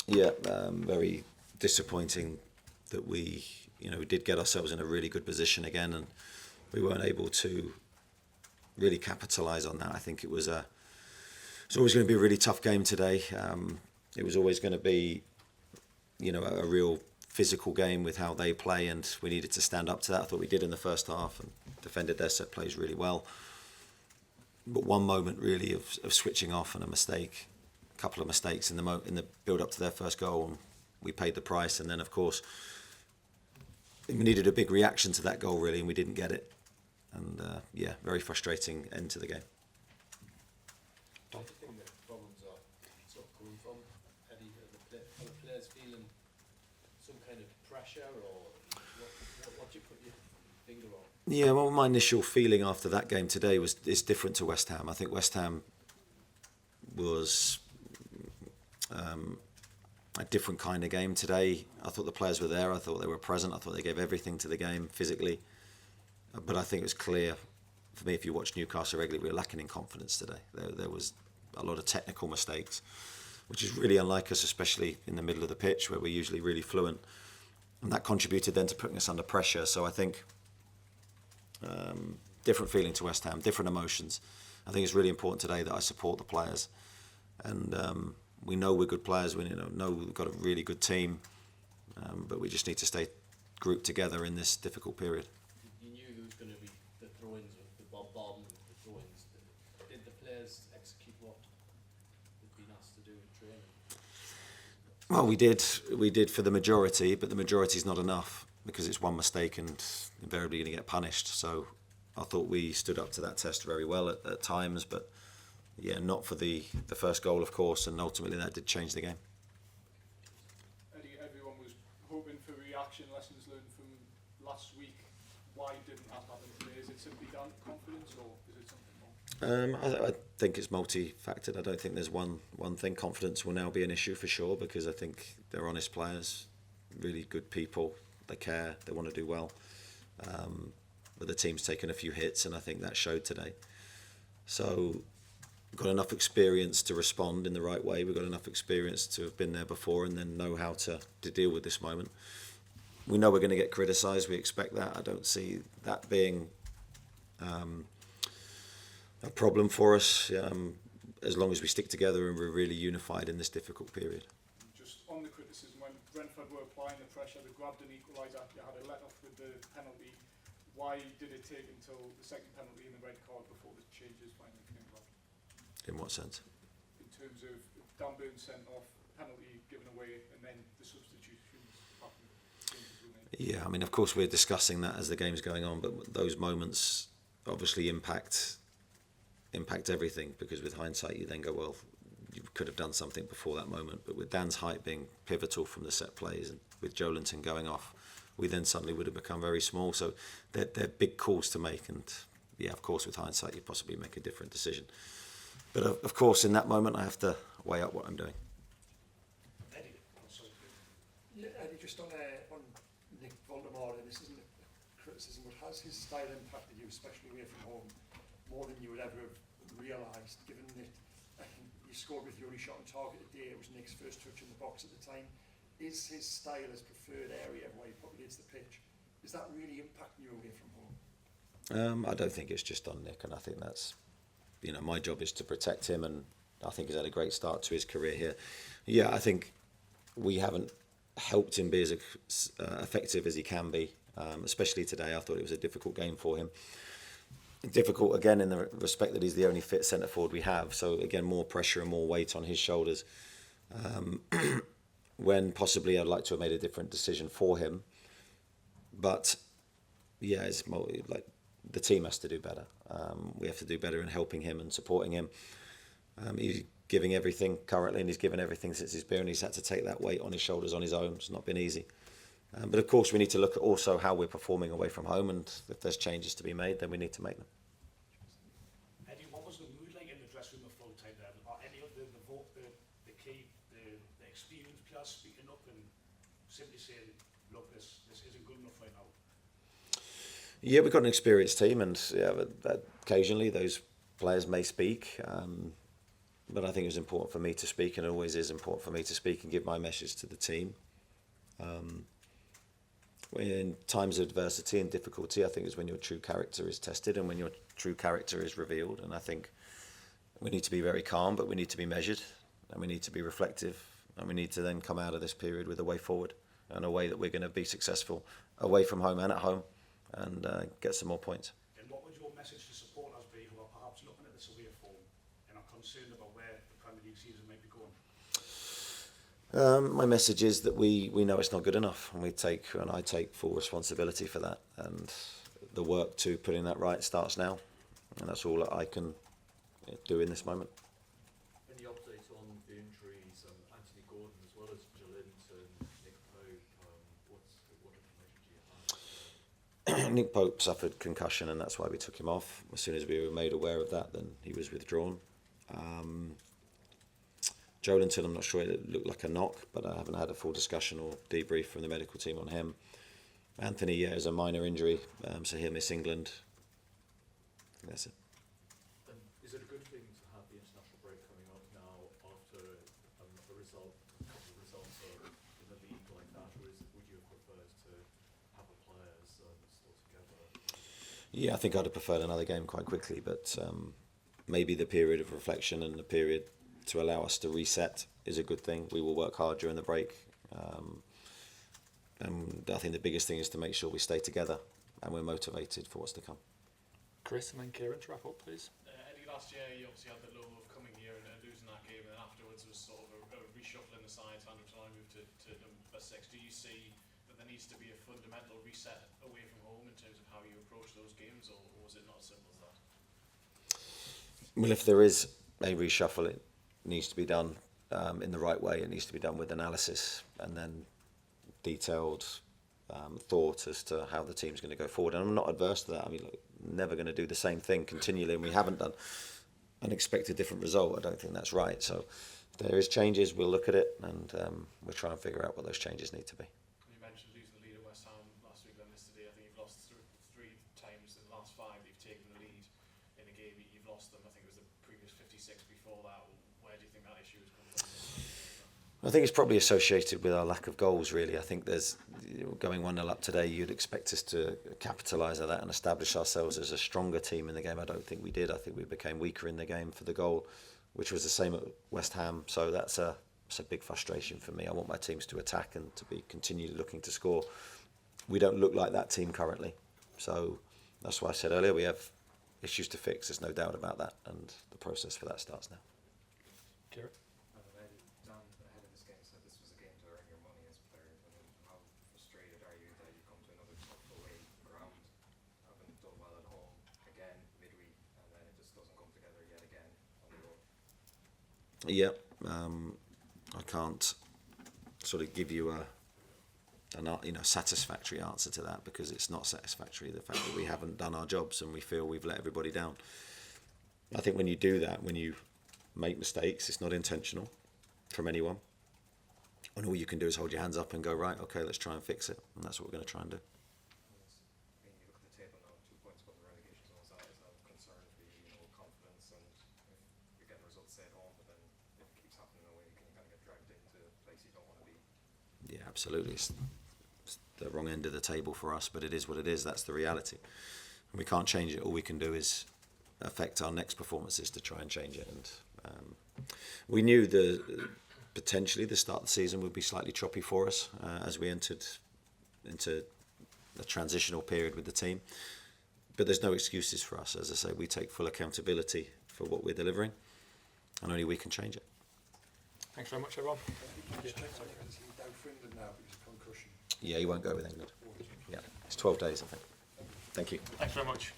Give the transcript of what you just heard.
Yeah, very disappointing that we did get ourselves in a really good position again, and we weren't able to really capitalise on that. I think it's always going to be a really tough game today. It was always going to be, a real physical game with how they play, and we needed to stand up to that. I thought we did in the first half and defended their set plays really well. But one moment really of switching off and a couple of mistakes in the build up to their first goal, and we paid the price. And then of course we needed a big reaction to that goal really, and we didn't get it. And very frustrating end to the game. Where do you think the problems are sort of coming from, Eddie? Are the players feeling some kind of pressure, or what do you put your finger on? Yeah, well, my initial feeling after that game today is different to West Ham. I think West Ham was a different kind of game today. I thought the players were there. I thought they were present. I thought they gave everything to the game physically. But I think it was clear for me, if you watch Newcastle regularly, we were lacking in confidence today. There was a lot of technical mistakes, which is really unlike us, especially in the middle of the pitch where we're usually really fluent. And that contributed then to putting us under pressure. So I think different feeling to West Ham, different emotions. I think it's really important today that I support the players. And we know we're good players. We know we've got a really good team. But we just need to stay grouped together in this difficult period. You knew there was going to be the throw-ins with the bombing, the throw-ins. Did the players execute what they'd been asked to do in training? Well, we did for the majority, but the majority is not enough because it's one mistake and invariably going to get punished. So I thought we stood up to that test very well at times, but yeah, not for the first goal, of course, and ultimately that did change the game. Eddie, everyone was hoping for reaction, lessons learned from last week. Why didn't that happen today? Is it simply down to confidence, or is it something more? I think it's multi-factored. I don't think there's one thing. Confidence will now be an issue for sure because I think they're honest players, really good people. They care, they want to do well. But the team's taken a few hits, and I think that showed today. So we've got enough experience to respond in the right way. We've got enough experience to have been there before and then know how to deal with this moment. We know we're going to get criticised. We expect that. I don't see that being a problem for us as long as we stick together and we're really unified in this difficult period. Just on the criticism, when Brentford were applying the pressure, they grabbed an equaliser, you had a let-off with the penalty. Why did it take until the second penalty and the red card before the changes finally came about? In what sense? In terms of Dan Burn sent off, penalty given away, and then the substitutions happened. Yeah, I mean, of course we're discussing that as the game's going on, but those moments obviously impact everything because with hindsight you then go, well, you could have done something before that moment. But with Dan's height being pivotal from the set plays and with Joelinton going off, we then suddenly would have become very small. So they're big calls to make, and yeah, of course with hindsight you possibly make a different decision. But of course in that moment I have to weigh up what I'm doing. Eddie, Eddie, just on Nick Voldemort, this isn't a criticism, but has his style impacted you, especially away from home, more than you would ever have realised, given that you scored with your only shot on target today? It was Nick's first touch in the box at the time. Is his style his preferred area where he populates the pitch? Is that really impacting you away from home? I don't think it's just on Nick, and I think that's, my job is to protect him, and I think he's had a great start to his career here. Yeah, I think we haven't helped him be as effective as he can be, especially today. I thought it was a difficult game for him. Difficult again in the respect that he's the only fit centre forward we have, so again more pressure and more weight on his shoulders. When possibly I'd like to have made a different decision for him, but yeah, it's like the team has to do better. We have to do better in helping him and supporting him. He's giving everything currently, and he's given everything since he's been. He's had to take that weight on his shoulders on his own. It's not been easy. But of course we need to look at also how we're performing away from home, and if there's changes to be made, then we need to make them. Eddie, what was the mood like in the dressing room at full time then? Are any of the experienced players speaking up and simply saying, look, this isn't good enough right now? Yeah, we've got an experienced team, and yeah, but occasionally those players may speak. but I think it was important for me to speak, and it always is important for me to speak and give my message to the team. In times of adversity and difficulty, I think is when your true character is tested and when your true character is revealed. And I think we need to be very calm, but we need to be measured, and we need to be reflective, and we need to then come out of this period with a way forward and a way that we're going to be successful away from home and at home, and get some more points. And what would your message to supporters be who are perhaps looking at this away form and are concerned about where the Premier League season might be going? My message is that we know it's not good enough, and I take full responsibility for that, and the work to putting that right starts now, and that's all that I can do in this moment. Any update on the injuries, Anthony Gordon as well as Joelinton, Nick Pope, what information do you have? Nick Pope suffered concussion, and that's why we took him off. As soon as we were made aware of that, then he was withdrawn. Joelinton, I'm not sure, it looked like a knock, but I haven't had a full discussion or debrief from the medical team on him. Anthony, yeah, is a minor injury, so he'll miss England. I think that's it. And is it a good thing to have the international break coming up now after a couple of results in the league like that, or would you have preferred to have the players still together? Yeah, I think I'd have preferred another game quite quickly, but maybe the period of reflection and the period to allow us to reset is a good thing. We will work hard during the break, and I think the biggest thing is to make sure we stay together and we're motivated for what's to come. Chris and then Kieran to wrap up, please. Eddie, last year you obviously had the low of coming here and losing that game, and then afterwards it was sort of a reshuffle in the sides, Andrew Tallon moved to number 6. Do you see that there needs to be a fundamental reset away from home in terms of how you approach those games, or was it not as simple as that? Well, if there is a reshuffle, it needs to be done in the right way. It needs to be done with analysis and then detailed thought as to how the team's going to go forward. And I'm not adverse to that. I mean, look, never going to do the same thing continually, and we haven't done and expect a different result. I don't think that's right. So if there is changes, we'll look at it, and we'll try and figure out what those changes need to be. You mentioned losing the lead at West Ham last week, and yesterday. I think you've lost three times in the last 5 you've taken the lead in a game. You've lost them. I think it was the previous 56 before that. Where do you think that issue has come from? I think it's probably associated with our lack of goals, really. I think there's, going 1-0 up today, you'd expect us to capitalise on that and establish ourselves as a stronger team in the game. I don't think we did. I think we became weaker in the game for the goal, which was the same at West Ham. So that's a big frustration for me. I want my teams to attack and to be continually looking to score. We don't look like that team currently. So that's why I said earlier, we have issues to fix. There's no doubt about that, and the process for that starts now. Kieran? Dan, ahead of this game, said this was a game to earn your money as players. I mean, how frustrated are you that you come to another tough away ground, having done well at home again midweek, and then it just doesn't come together yet again on the road? Yeah, I can't sort of give you a satisfactory answer to that, because it's not satisfactory, the fact that we haven't done our jobs and we feel we've let everybody down. I think when you do that, when you make mistakes, it's not intentional from anyone, and all you can do is hold your hands up and go, right, okay, let's try and fix it, and that's what we're going to try and do. I mean, you look at the table now, 2 points above the relegation zone. Is that a concern for you, confidence, and if you're getting results say at home, but then if it keeps happening away, can you kind of get dragged into a place you don't want to be? Yeah, absolutely. It's the wrong end of the table for us, but it is what it is. That's the reality. And we can't change it. All we can do is affect our next performances to try and change it. And we knew potentially the start of the season would be slightly choppy for us as we entered into a transitional period with the team. But there's no excuses for us. As I say, we take full accountability for what we're delivering, and only we can change it. Thanks very much, everyone. Just check something. Is he down for England now because of concussion? Yeah, he won't go with England. Yeah, it's 12 days, I think. Thank you. Thanks very much.